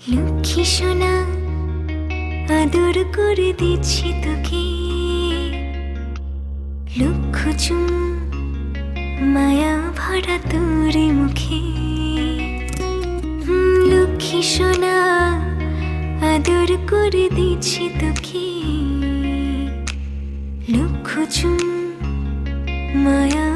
লক্ষ্মী সোনা আদর করে দিচ্ছি তোকে, লক্ষ চুমু মায়া ভরা তোর মুখে। লক্ষ্মী সোনা আদর করে দিচ্ছি তোকে, লক্ষ চুমু মায়া